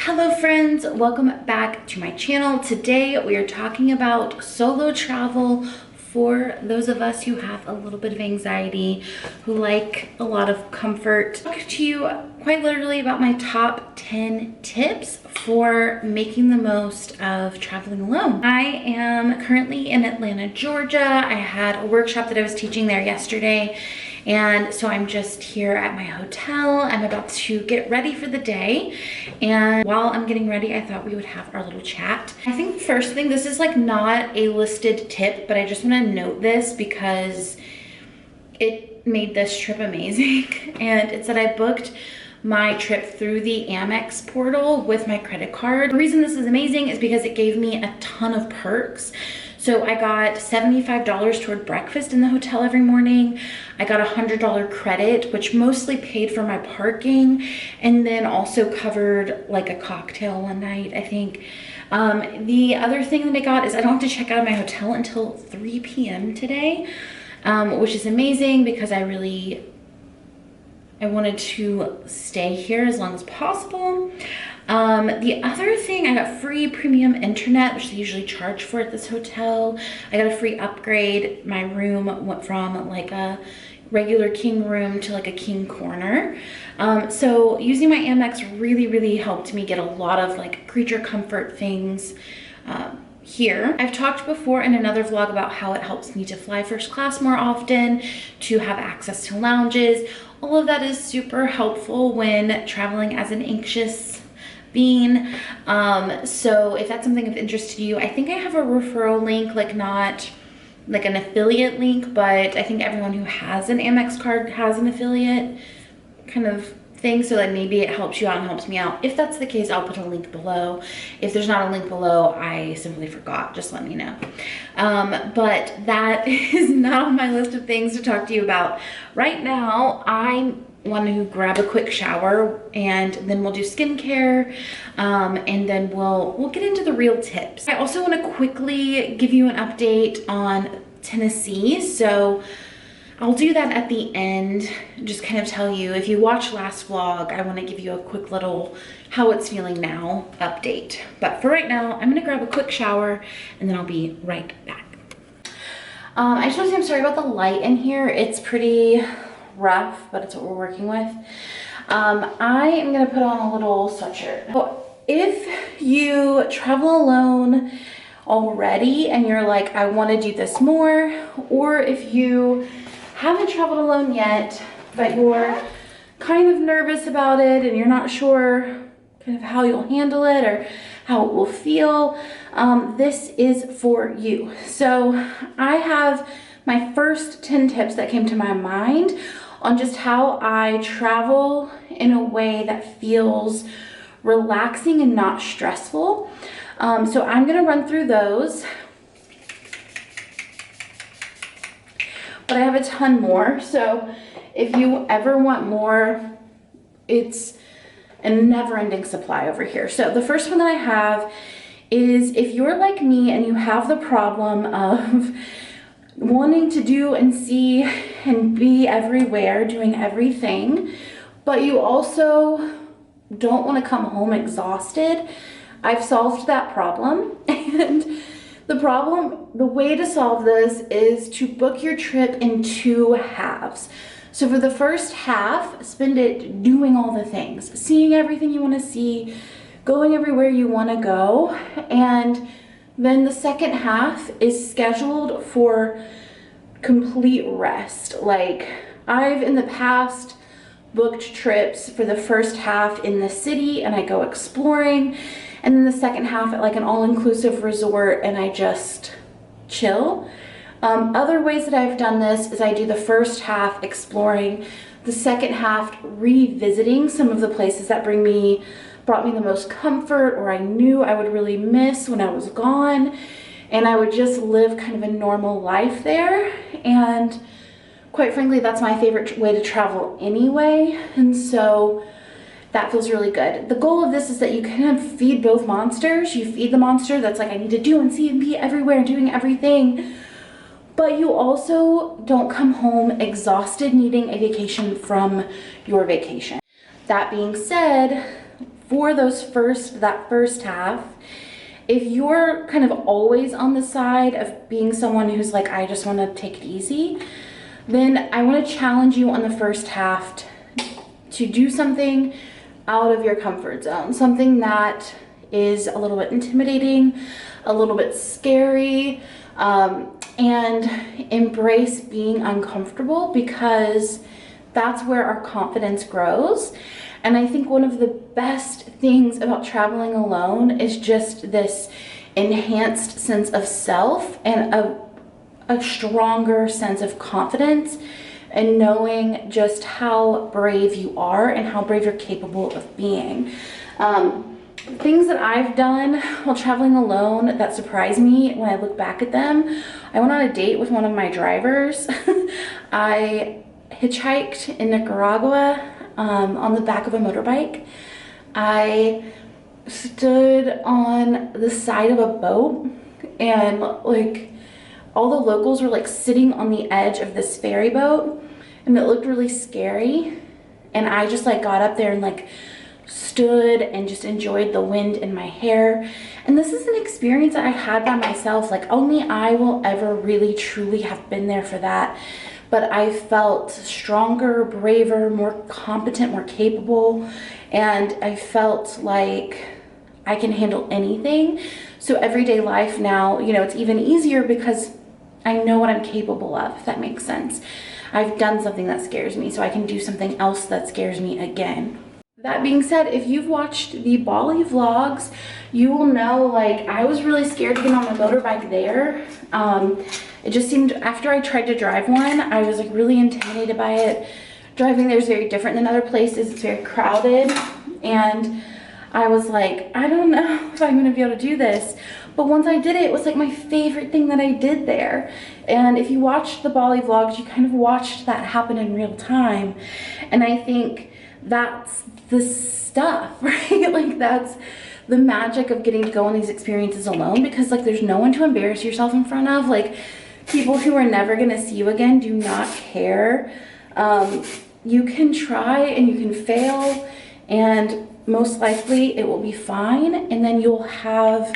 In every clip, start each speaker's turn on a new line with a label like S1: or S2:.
S1: Hello friends, welcome back to my channel. Today we are talking about solo travel for those of us who have a little bit of anxiety, who like a lot of comfort. I'll talk to you quite literally about my top 10 tips for making the most of traveling alone. I am currently in Atlanta, Georgia. I had a workshop that I was teaching there yesterday, and so I'm just here at my hotel. I'm about to get ready for the day. And while I'm getting ready, I thought we would have our little chat. I think the first thing, this is like not a listed tip, but I just want to note this because it made this trip amazing. And it's that I booked my trip through the Amex portal with my credit card. The reason this is amazing is because it gave me a ton of perks. So I got $75 toward breakfast in the hotel every morning. I got a $100 credit, which mostly paid for my parking and then also covered like a cocktail one night, I think. The other thing that I got is I don't have to check out of my hotel until 3 p.m. today, which is amazing because I wanted to stay here as long as possible. The other thing, I got free premium internet, which they usually charge for at this hotel. I got a free upgrade. My room went from like a regular king room to like a king corner. So using my Amex really helped me get a lot of like creature comfort things here. I've talked before in another vlog about how it helps me to fly first class more often, to have access to lounges. All of that is super helpful when traveling as an anxious being. So if that's something of interest to you, I think I have a referral link, like not like an affiliate link, but I think everyone who has an Amex card has an affiliate kind of thing, so that maybe it helps you out and helps me out. If that's the case, I'll put a link below. If there's not a link below, I simply forgot, just let me know. But that is not on my list of things to talk to you about. Right now, I want to grab a quick shower and then we'll do skincare, and then we'll get into the real tips. I also want to quickly give you an update on Tennessee. So I'll do that at the end, just kind of tell you, if you watched last vlog, I want to give you a quick little how it's feeling now update. But for right now, I'm going to grab a quick shower and then I'll be right back. I just want to say I'm sorry about the light in here. It's pretty rough, but it's what we're working with. I am going to put on a little sweatshirt. So if you travel alone already and you're like, I want to do this more, or if you haven't traveled alone yet, but you're kind of nervous about it and you're not sure kind of how you'll handle it or how it will feel, this is for you. So I have my first 10 tips that came to my mind on just how I travel in a way that feels relaxing and not stressful. So I'm gonna run through those, but I have a ton more. So if you ever want more, it's a never-ending supply over here. So the first one that I have is, if you're like me and you have the problem of wanting to do and see and be everywhere, doing everything, but you also don't want to come home exhausted, I've solved that problem. And the way to solve this is to book your trip in 2 halves. So for the first half, spend it doing all the things, seeing everything you want to see, going everywhere you want to go, and then the second half is scheduled for complete rest. Like, I've in the past booked trips for the first half in the city and I go exploring, and then the second half at like an all-inclusive resort and I just chill. Other ways that I've done this is I do the first half exploring, the second half revisiting some of the places that brought me the most comfort, or I knew I would really miss when I was gone, and I would just live kind of a normal life there. And quite frankly, that's my favorite way to travel anyway, and so that feels really good. The goal of this is that you kind of feed both monsters. You feed the monster that's like, I need to do and see and be everywhere, doing everything, but you also don't come home exhausted, needing a vacation from your vacation. That being said, for that first half, if you're kind of always on the side of being someone who's like, I just want to take it easy, then I want to challenge you on the first half to do something out of your comfort zone, something that is a little bit intimidating, a little bit scary, and embrace being uncomfortable, because that's where our confidence grows. And I think one of the best things about traveling alone is just this enhanced sense of self and a stronger sense of confidence, and knowing just how brave you are and how brave you're capable of being. Things that I've done while traveling alone that surprise me when I look back at them. I went on a date with one of my drivers. I hitchhiked in Nicaragua on the back of a motorbike. I stood on the side of a boat, and like all the locals were like sitting on the edge of this ferry boat, and it looked really scary. And I just like got up there and like stood and just enjoyed the wind in my hair. And this is an experience that I had by myself. Like only I will ever really truly have been there for that. But I felt stronger, braver, more competent, more capable, and I felt like I can handle anything. So everyday life now, you know, it's even easier because I know what I'm capable of, if that makes sense. I've done something that scares me, so I can do something else that scares me again. That being said, if you've watched the Bali vlogs, you will know like I was really scared to get on a motorbike there. It just seemed, after I tried to drive one, I was like really intimidated by it. Driving there is very different than other places. It's very crowded, and I was like, I don't know if I'm gonna be able to do this. But once I did it, it was like my favorite thing that I did there. And if you watched the Bali vlogs, you kind of watched that happen in real time. And I think that's the stuff, right? Like that's the magic of getting to go on these experiences alone, because like there's no one to embarrass yourself in front of. Like people who are never gonna see you again do not care. You can try and you can fail, and most likely it will be fine, and then you'll have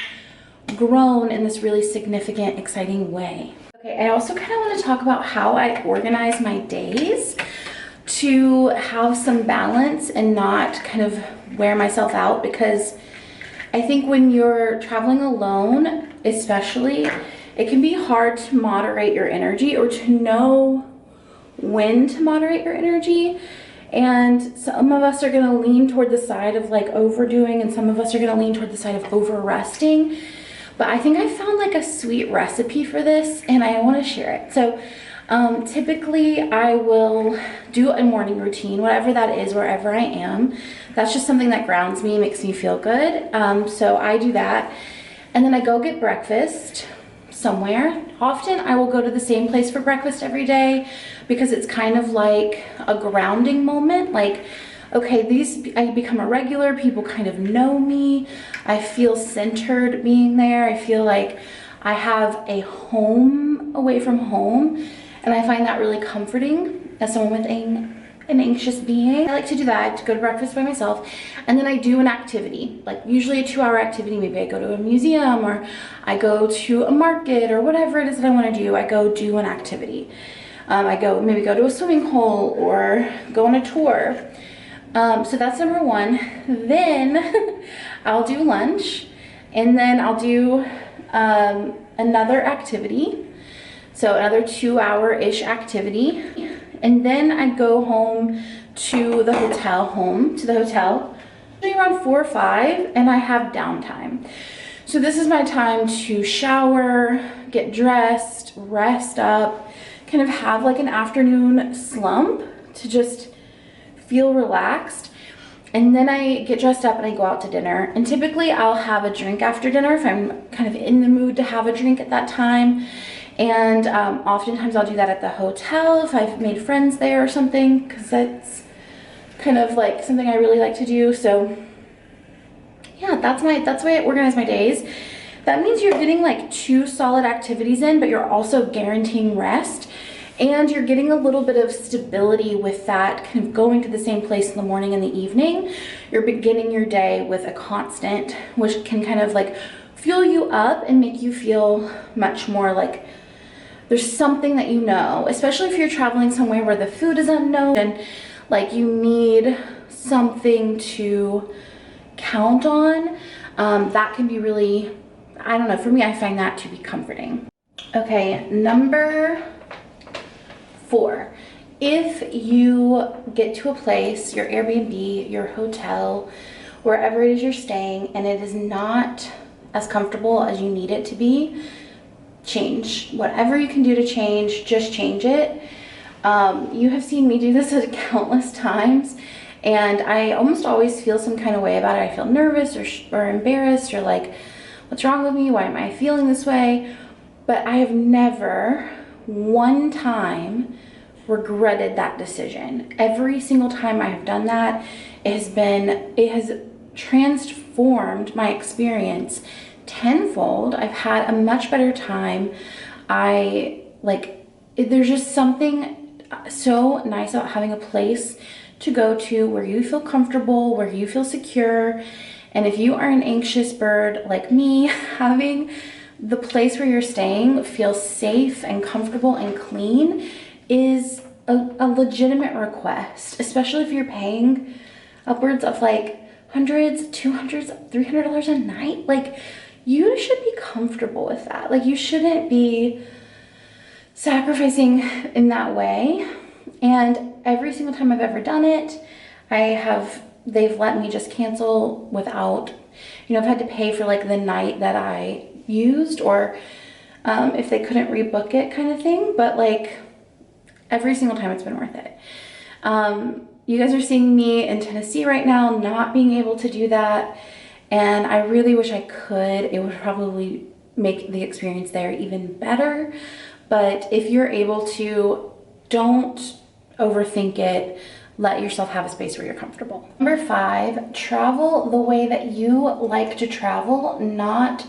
S1: grown in this really significant, exciting way. Okay, I also kind of want to talk about how I organize my days to have some balance and not kind of wear myself out, because I think when you're traveling alone, especially, it can be hard to moderate your energy, or to know when to moderate your energy. And some of us are going to lean toward the side of like overdoing, and some of us are going to lean toward the side of over resting. But I think I found like a sweet recipe for this, and I want to share it. So typically I will do a morning routine, whatever that is, wherever I am. That's just something that grounds me, makes me feel good. So I do that, and then I go get breakfast somewhere. Often I will go to the same place for breakfast every day, because it's kind of like a grounding moment. Like, okay, I become a regular, people kind of know me. I feel centered being there. I feel like I have a home away from home, and I find that really comforting as someone with an anxious being. I like to do that, to go to breakfast by myself, and then I do an activity, like usually a 2-hour activity. Maybe I go to a museum, or I go to a market, or whatever it is that I want to do. I go do an activity. Maybe go to a swimming hole or go on a tour. So that's number one. Then I'll do lunch, and then I'll do another activity. So another 2-hour-ish activity. And then I go home to the hotel, maybe around 4 or 5, and I have downtime. So this is my time to shower, get dressed, rest up, kind of have like an afternoon slump to just feel relaxed. And then I get dressed up and I go out to dinner. And typically I'll have a drink after dinner if I'm kind of in the mood to have a drink at that time. And oftentimes I'll do that at the hotel if I've made friends there or something, because that's kind of like something I really like to do. So yeah, that's the way I organize my days. That means you're getting like 2 solid activities in, but you're also guaranteeing rest. And you're getting a little bit of stability with that, kind of going to the same place in the morning and the evening. You're beginning your day with a constant, which can kind of like fuel you up and make you feel much more like there's something that you know, especially if you're traveling somewhere where the food is unknown and like you need something to count on. That can be really, I don't know, for me, I find that to be comforting. Okay, number 4, if you get to a place, your Airbnb, your hotel, wherever it is you're staying, and it is not as comfortable as you need it to be, change. Whatever you can do to change, just change it. You have seen me do this countless times, and I almost always feel some kind of way about it. I feel nervous or embarrassed or like, what's wrong with me? Why am I feeling this way? But I have never one time regretted that decision. Every single time I have done that, it has transformed my experience tenfold. I've had a much better time. There's just something so nice about having a place to go to where you feel comfortable, where you feel secure. And if you are an anxious bird like me, having the place where you're staying feel safe and comfortable and clean is a legitimate request, especially if you're paying upwards of like hundreds, $200, $300 a night. Like, you should be comfortable with that. Like, you shouldn't be sacrificing in that way. And every single time I've ever done it, they've let me just cancel without, I've had to pay for like the night that I used, or if they couldn't rebook it kind of thing. But like, every single time it's been worth it. You guys are seeing me in Tennessee right now, not being able to do that. And I really wish I could. It would probably make the experience there even better. But if you're able to, don't overthink it. Let yourself have a space where you're comfortable. Number 5, travel the way that you like to travel, not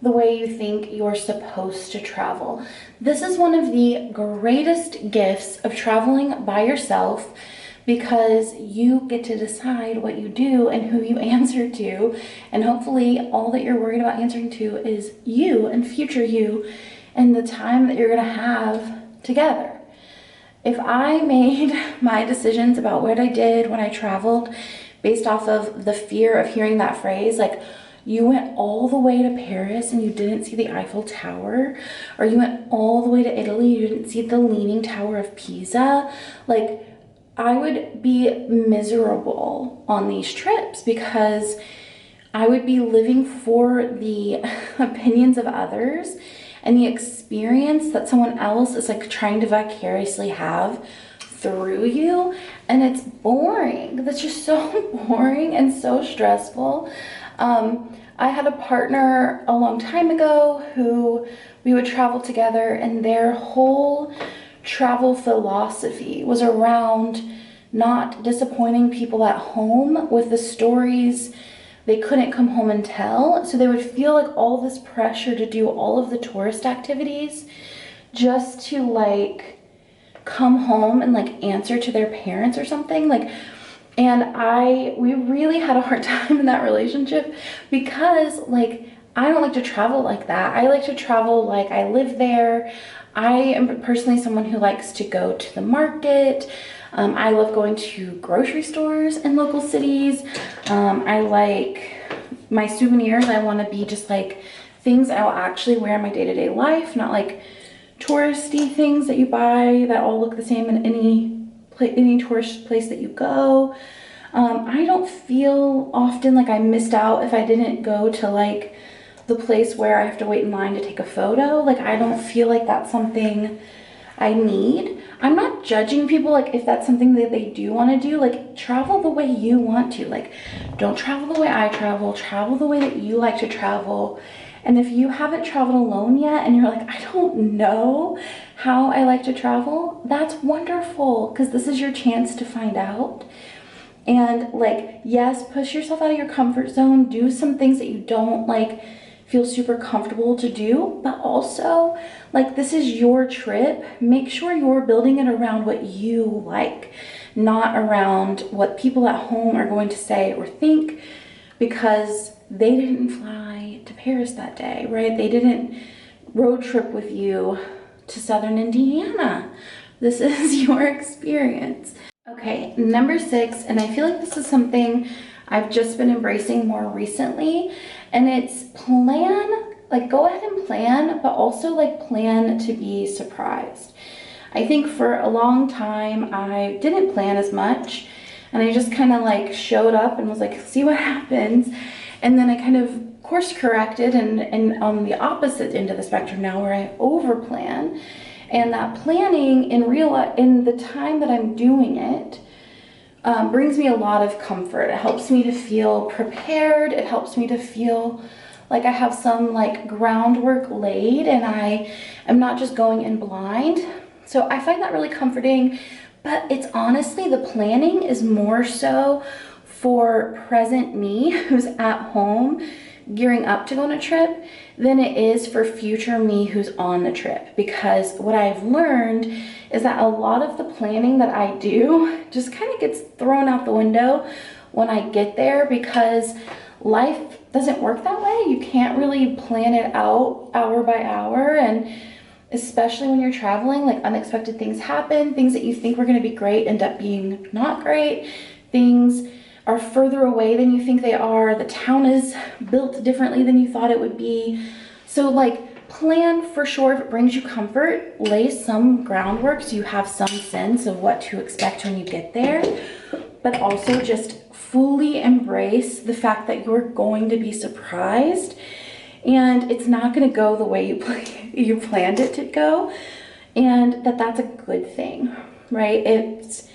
S1: the way you think you're supposed to travel. This is one of the greatest gifts of traveling by yourself, because you get to decide what you do and who you answer to. And hopefully all that you're worried about answering to is you and future you and the time that you're gonna have together. If I made my decisions about what I did when I traveled based off of the fear of hearing that phrase, like, you went all the way to Paris and you didn't see the Eiffel Tower, or you went all the way to Italy, you didn't see the Leaning Tower of Pisa, like, I would be miserable on these trips, because I would be living for the opinions of others and the experience that someone else is like trying to vicariously have through you. And it's boring. That's just so boring and so stressful. I had a partner a long time ago who we would travel together, and their whole travel philosophy was around not disappointing people at home with the stories they couldn't come home and tell. So they would feel like all this pressure to do all of the tourist activities just to like come home and like answer to their parents or something. Like, and we really had a hard time in that relationship, because like, I don't like to travel like that. I like to travel like I live there. I am personally someone who likes to go to the market. I love going to grocery stores in local cities. I like my souvenirs. I want to be just like things I'll actually wear in my day-to-day life, not like touristy things that you buy that all look the same in any tourist place that you go. I don't feel often like I missed out if I didn't go to like the place where I have to wait in line to take a photo. Like, I don't feel like that's something I need. I'm not judging people, like, if that's something that they do want to do. Like, travel the way you want to. Like, don't travel the way I travel the way that you like to travel. And if you haven't traveled alone yet and you're like, I don't know how I like to travel, that's wonderful, because this is your chance to find out. And like, yes, push yourself out of your comfort zone, do some things that you don't like feel super comfortable to do, but also like this is your trip. Make sure you're building it around what you like, not around what people at home are going to say or think, because they didn't fly to Paris that day, right? They didn't road trip with you to Southern Indiana. This is your experience. Okay, number 6, and I feel like this is something I've just been embracing more recently, and it's plan, like go ahead and plan, but also like plan to be surprised. I think for a long time I didn't plan as much, and I just kind of like showed up and was like, see what happens. And then I kind of course corrected and on the opposite end of the spectrum now, where I over plan. And that planning in the time that I'm doing it brings me a lot of comfort. It helps me to feel prepared. It helps me to feel like I have some like groundwork laid and I am not just going in blind. So I find that really comforting, but it's honestly, the planning is more so for present me who's at home gearing up to go on a trip than it is for future me who's on the trip. Because what I've learned is that a lot of the planning that I do just kind of gets thrown out the window when I get there, because life doesn't work that way. You can't really plan it out hour by hour, and especially when you're traveling, like unexpected things happen. Things that you think were going to be great end up being not great. Things are further away than you think they are. The town is built differently than you thought it would be. So like plan for sure if it brings you comfort, lay some groundwork so you have some sense of what to expect when you get there, but also just fully embrace the fact that you're going to be surprised and it's not going to go the way you planned it to go, and that's a good thing, right? It's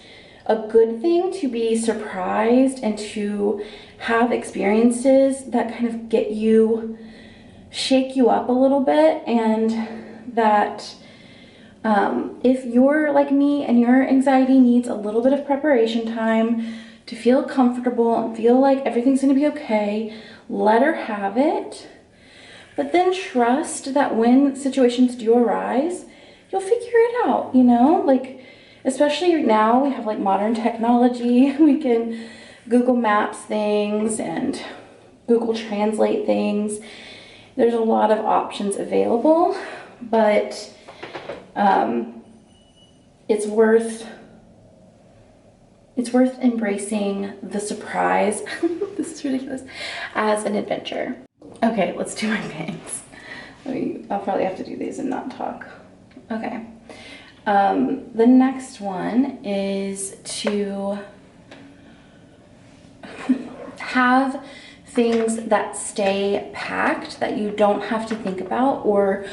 S1: a good thing to be surprised and to have experiences that kind of shake you up a little bit, and that if you're like me and your anxiety needs a little bit of preparation time to feel comfortable and feel like everything's going to be okay, let her have it. But then trust that when situations do arise, you'll figure it out, you know? Like, especially now we have like modern technology. We can Google Maps things and Google Translate things. There's a lot of options available, but it's worth embracing the surprise. This is ridiculous, as an adventure. Okay, let's do my bangs. I'll probably have to do these and not talk. Okay. The next one is to have things that stay packed that you don't have to think about or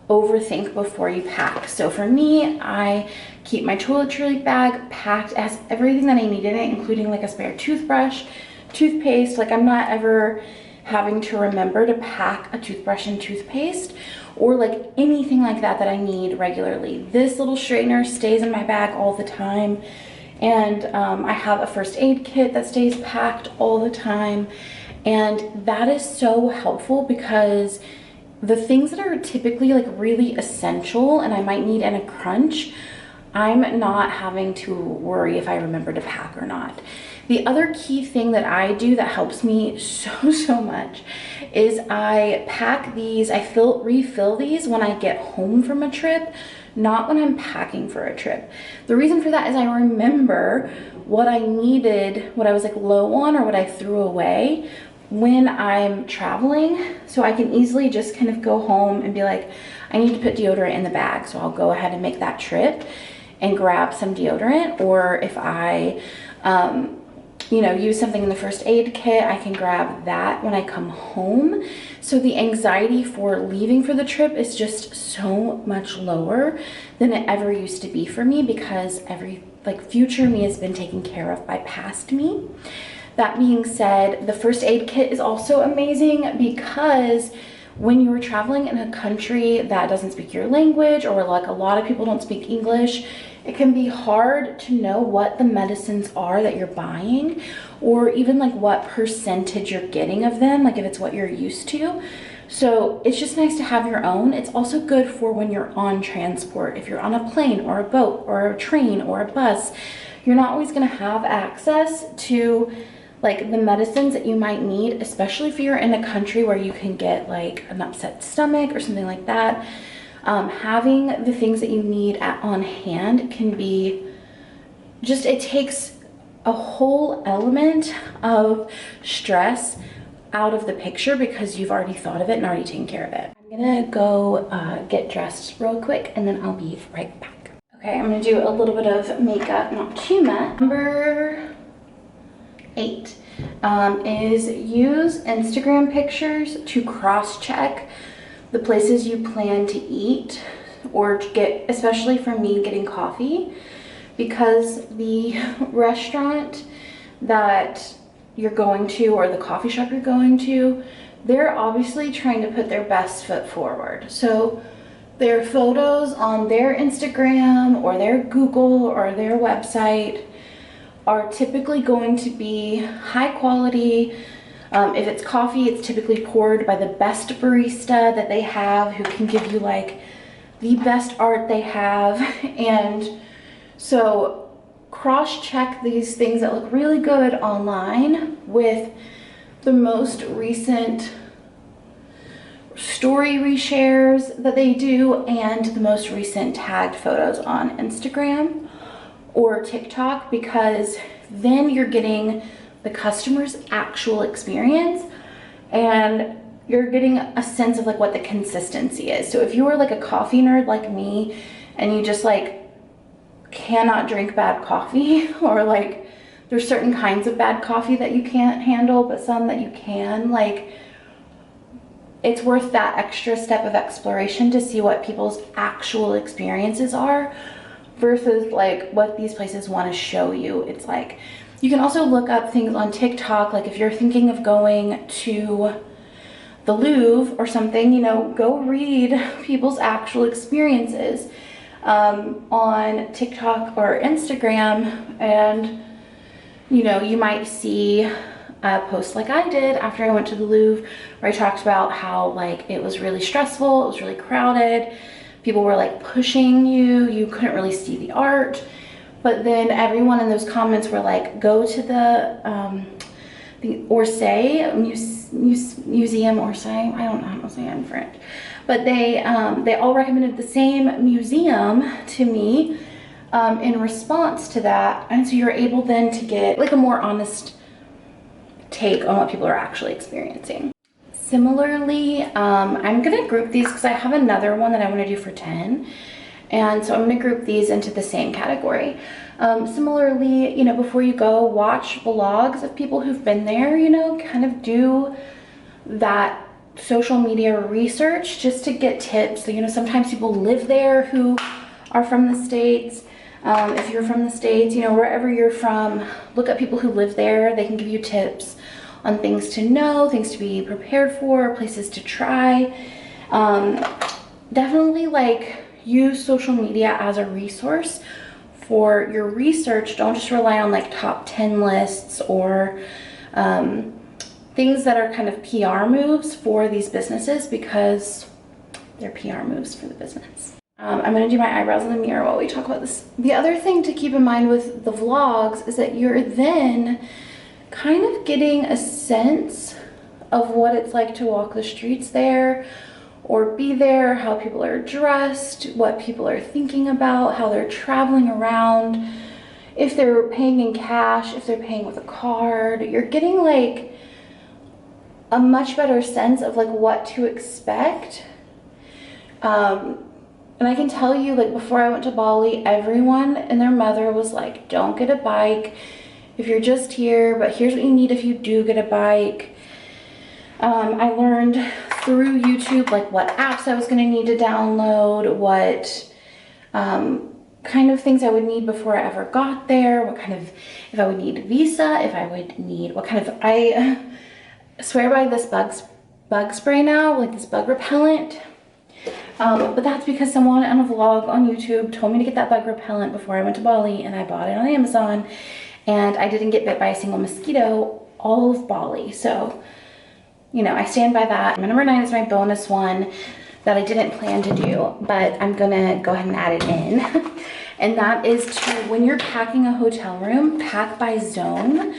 S1: overthink before you pack. So for me, I keep my toiletry bag packed. It has everything that I need in it, including like a spare toothbrush, toothpaste. Like I'm not ever having to remember to pack a toothbrush and toothpaste or like anything like that I need regularly. This little straightener stays in my bag all the time. And I have a first aid kit that stays packed all the time. And that is so helpful because the things that are typically like really essential and I might need in a crunch, I'm not having to worry if I remember to pack or not. The other key thing that I do that helps me so much is I pack these, refill these when I get home from a trip, not when I'm packing for a trip. The reason for that is I remember what I needed, what I was like low on or what I threw away when I'm traveling. So I can easily just kind of go home and be like, I need to put deodorant in the bag. So I'll go ahead and make that trip and grab some deodorant. Or if I, use something in the first aid kit, I can grab that when I come home. So the anxiety for leaving for the trip is just so much lower than it ever used to be for me because future me has been taken care of by past me. That being said, the first aid kit is also amazing because when you're traveling in a country that doesn't speak your language or like a lot of people don't speak English, it can be hard to know what the medicines are that you're buying or even like what percentage you're getting of them, like if it's what you're used to. So it's just nice to have your own. It's also good for when you're on transport. If you're on a plane or a boat or a train or a bus, you're not always gonna have access to like the medicines that you might need, especially if you're in a country where you can get like an upset stomach or something like that. Having the things that you need on hand can be just, it takes a whole element of stress out of the picture because you've already thought of it and already taken care of it. I'm gonna go get dressed real quick and then I'll be right back. Okay, I'm gonna do a little bit of makeup, not too much. Number 8 is use Instagram pictures to cross-check the places you plan to eat or to get, especially for me, getting coffee, because the restaurant that you're going to or the coffee shop you're going to, they're obviously trying to put their best foot forward. So their photos on their Instagram or their Google or their website are typically going to be high quality. If it's coffee, it's typically poured by the best barista that they have, who can give you like the best art they have. And so cross-check these things that look really good online with the most recent story reshares that they do and the most recent tagged photos on Instagram or TikTok, because then you're getting the customer's actual experience and you're getting a sense of like what the consistency is. So if you are like a coffee nerd like me and you just like cannot drink bad coffee, or like there's certain kinds of bad coffee that you can't handle but some that you can, like it's worth that extra step of exploration to see what people's actual experiences are versus like what these places want to show you. It's like you can also look up things on TikTok, like if you're thinking of going to the Louvre or something, you know, go read people's actual experiences on TikTok or Instagram, and you know, you might see a post like I did after I went to the Louvre where I talked about how like it was really stressful, it was really crowded, people were like pushing you, you couldn't really see the art, but then everyone in those comments were like, go to the Orsay Museum Orsay, I don't know how to say it in French, but they all recommended the same museum to me in response to that, and so you're able then to get like a more honest take on what people are actually experiencing. Similarly, I'm gonna group these because I have another one that I want to do for 10, and so I'm gonna group these into the same category. Similarly, you know, before you go, watch vlogs of people who've been there, you know, kind of do that social media research just to get tips. So, you know, sometimes people live there who are from the States. If you're from the States, you know, wherever you're from, look at people who live there. They can give you tips on things to know, things to be prepared for, places to try. Definitely like use social media as a resource for your research. Don't just rely on like top 10 lists or things that are kind of PR moves for these businesses, because they're PR moves for the business. I'm gonna do my eyebrows in the mirror while we talk about this. The other thing to keep in mind with the vlogs is that you're then kind of getting a sense of what it's like to walk the streets there or be there, how people are dressed, what people are thinking about, how they're traveling around, if they're paying in cash, if they're paying with a card. You're getting like a much better sense of like what to expect. And I can tell you, like before I went to Bali, everyone and their mother was like, don't get a bike if you're just here, but here's what you need if you do get a bike. I learned through YouTube like what apps I was going to need to download, what kind of things I would need before I ever got there, what kind of, if I would need a visa, if I would need, what kind of, I swear by this bug spray now, like this bug repellent. But that's because someone on a vlog on YouTube told me to get that bug repellent before I went to Bali, and I bought it on Amazon, and I didn't get bit by a single mosquito all of Bali. So you know, I stand by that. My number 9 is my bonus one that I didn't plan to do, but I'm gonna go ahead and add it in. And that is to, when you're packing a hotel room, pack by zone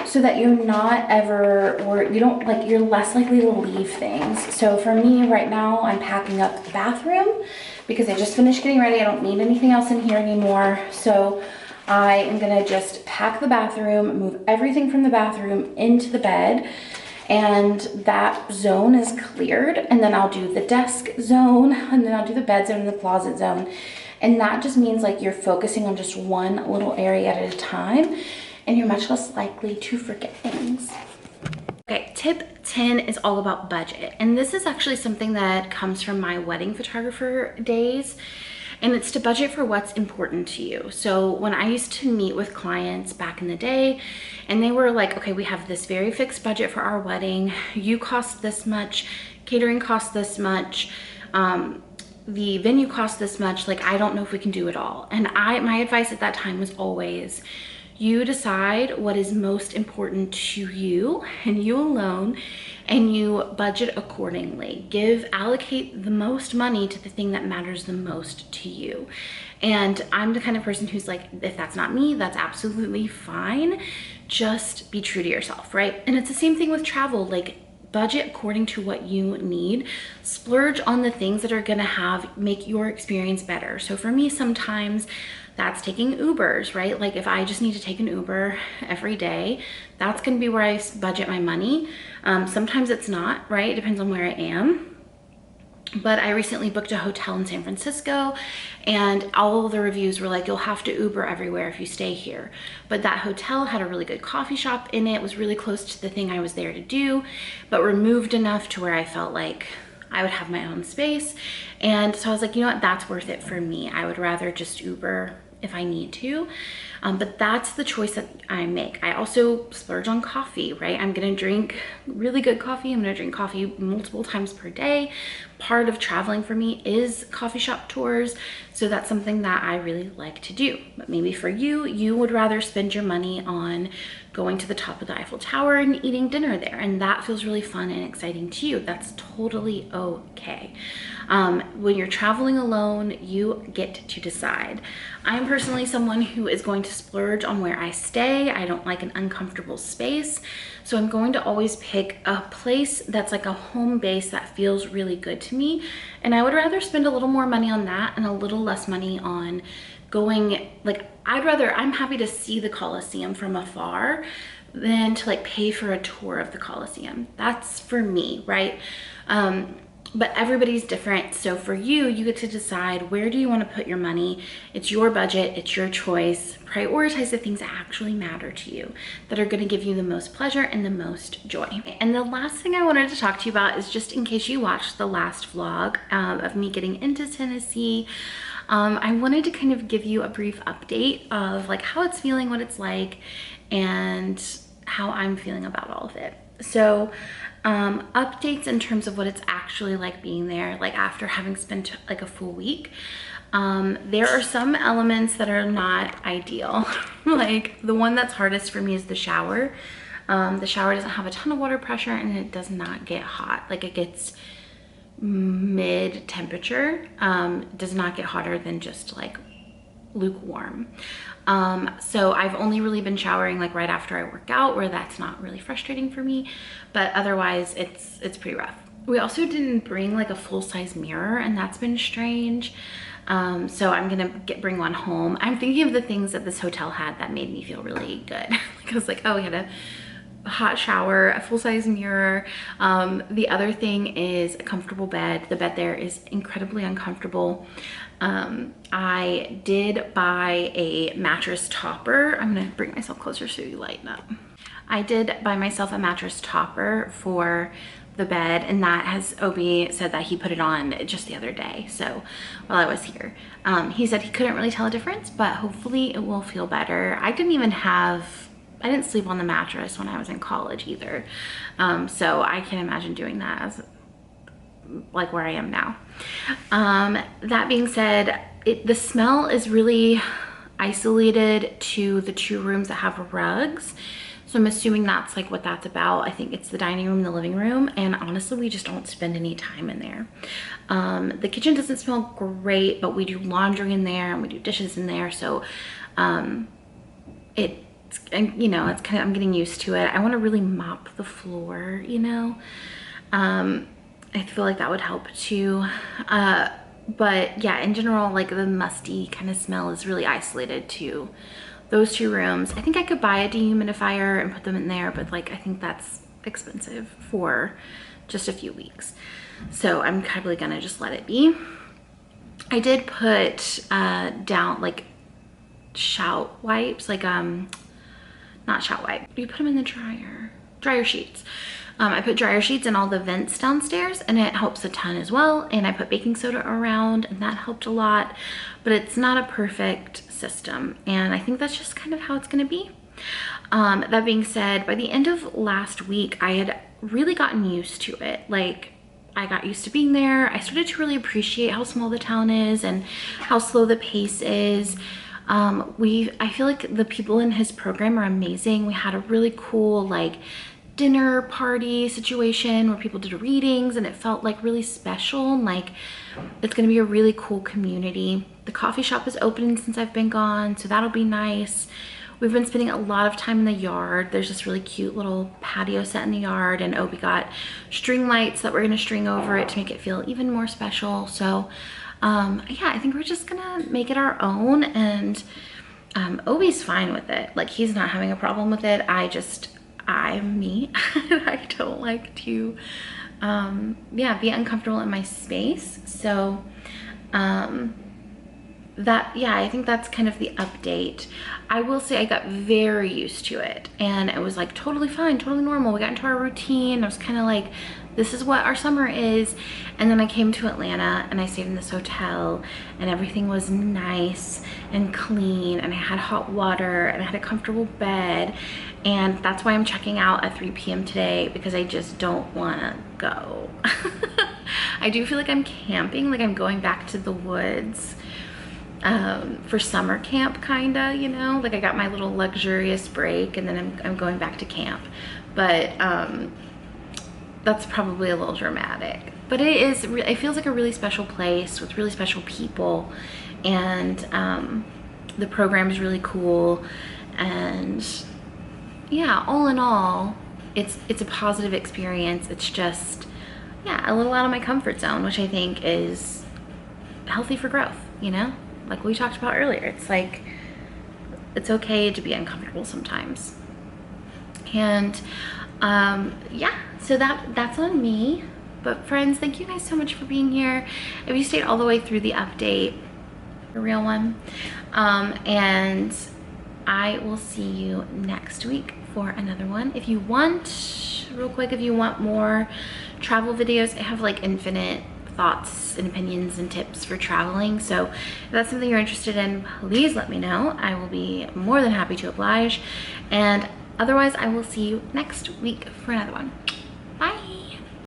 S1: so that you're not ever, or you don't, like, you're less likely to leave things. So for me right now, I'm packing up the bathroom because I just finished getting ready. I don't need anything else in here anymore. So I am gonna just pack the bathroom, move everything from the bathroom into the bed, and that zone is cleared. And then I'll do the desk zone, and then I'll do the bed zone and the closet zone. And that just means like you're focusing on just one little area at a time, and you're much less likely to forget things. Okay, tip 10 is all about budget. And this is actually something that comes from my wedding photographer days. And it's to budget for what's important to you. So when I used to meet with clients back in the day, and they were like, okay, we have this very fixed budget for our wedding. You cost this much, catering costs this much, the venue costs this much. Like, I don't know if we can do it all. And my advice at that time was always, you decide what is most important to you and you alone, and you budget accordingly. Allocate the most money to the thing that matters the most to you. And I'm the kind of person who's like, if that's not me, that's absolutely fine. Just be true to yourself, right? And it's the same thing with travel. Like, budget according to what you need. Splurge on the things that are gonna make your experience better. So for me, sometimes that's taking Ubers, right? Like, if I just need to take an Uber every day, that's gonna be where I budget my money. Sometimes it's not, right? It depends on where I am. But I recently booked a hotel in San Francisco, and all of the reviews were like, you'll have to Uber everywhere if you stay here. But that hotel had a really good coffee shop in it. It was really close to the thing I was there to do, but removed enough to where I felt like I would have my own space. And so I was like, you know what, that's worth it for me. I would rather just Uber if I need to. But that's the choice that I make. I also splurge on coffee, right? I'm gonna drink really good coffee. I'm gonna drink coffee multiple times per day. Part of traveling for me is coffee shop tours. So that's something that I really like to do. But maybe for you, you would rather spend your money on going to the top of the Eiffel Tower and eating dinner there. And that feels really fun and exciting to you. That's totally okay. When you're traveling alone, you get to decide. I'm personally someone who is going to splurge on where I stay. I don't like an uncomfortable space. So I'm going to always pick a place that's like a home base that feels really good to me. And I would rather spend a little more money on that and a little less money on going, like, I'm happy to see the Colosseum from afar than to like pay for a tour of the Colosseum. That's for me, right? But everybody's different. So for you, you get to decide, where do you want to put your money? It's your budget, it's your choice. Prioritize the things that actually matter to you, that are going to give you the most pleasure and the most joy. And the last thing I wanted to talk to you about is, just in case you watched the last vlog of me getting into Tennessee, I wanted to kind of give you a brief update of like how it's feeling, what it's like, and how I'm feeling about all of it. So updates in terms of what it's actually like being there, like after having spent like a full week. There are some elements that are not ideal. Like, the one that's hardest for me is the shower. The shower doesn't have a ton of water pressure, and it does not get hot. Like, it gets mid temperature, does not get hotter than just like lukewarm. So I've only really been showering like right after I work out, where that's not really frustrating for me, but otherwise it's pretty rough. We also didn't bring like a full-size mirror, and that's been strange. So I'm gonna bring one home. I'm thinking of the things that this hotel had that made me feel really good. Like, I was like, oh, we had a hot shower, a full-size mirror. The other thing is a comfortable bed. The bed there is incredibly uncomfortable. I did buy a mattress topper. I'm gonna bring myself closer so you lighten up. I did buy myself a mattress topper for the bed, and that has Obi said that he put it on just the other day. So while I was here, he said he couldn't really tell a difference, but hopefully it will feel better. I didn't sleep on the mattress when I was in college either. So I can't imagine doing that as like where I am now. That being said, the smell is really isolated to the 2 rooms that have rugs. So I'm assuming that's like what that's about. I think it's the dining room and the living room, and honestly we just don't spend any time in there. The kitchen doesn't smell great, but we do laundry in there and we do dishes in there, so it's, you know, it's kind of, I'm getting used to it. I want to really mop the floor, you know. I feel like that would help too. But yeah, in general, like the musty kind of smell is really isolated to those 2 rooms. I think I could buy a dehumidifier and put them in there, but like I think that's expensive for just a few weeks. So I'm probably gonna just let it be. I did put down like shout wipes, like not shout wipe. You put them in the dryer sheets. I put dryer sheets in all the vents downstairs, and it helps a ton as well. And I put baking soda around, and that helped a lot, but it's not a perfect system. And I think that's just kind of how it's gonna be. That being said, by the end of last week, I had really gotten used to it. Like, I got used to being there. I started to really appreciate how small the town is and how slow the pace is. I feel like the people in his program are amazing. We had a really cool like dinner party situation where people did readings, and it felt like really special, and like it's gonna be a really cool community. The coffee shop is opening since I've been gone, so that'll be nice. We've been spending a lot of time in the yard. There's this really cute little patio set in the yard, and Obi got string lights that we're gonna string over it to make it feel even more special. So yeah, I think we're just gonna make it our own, and Obi's fine with it. Like, he's not having a problem with it. I'm me. I don't like to yeah, be uncomfortable in my space. So yeah, I think that's kind of the update. I will say I got very used to it, and it was like totally fine, totally normal. We got into our routine. I was kind of like, this is what our summer is. And then I came to Atlanta and I stayed in this hotel, and everything was nice and clean, and I had hot water, and I had a comfortable bed. And that's why I'm checking out at 3 p.m. today, because I just don't want to go. I do feel like I'm camping, like I'm going back to the woods for summer camp, kinda, you know, like I got my little luxurious break, and then I'm going back to camp. But that's probably a little dramatic, but it feels like a really special place with really special people, and the program is really cool. And yeah, all in all, it's a positive experience. It's just, yeah, a little out of my comfort zone, which I think is healthy for growth, you know, like we talked about earlier. It's like, it's okay to be uncomfortable sometimes. And yeah, so that's on me. But friends, thank you guys so much for being here. If you stayed all the way through the update, a real one, and I will see you next week for another one. If you want, real quick, if you want more travel videos, I have like infinite thoughts and opinions and tips for traveling. So if that's something you're interested in, please let me know. I will be more than happy to oblige. And otherwise, I will see you next week for another one.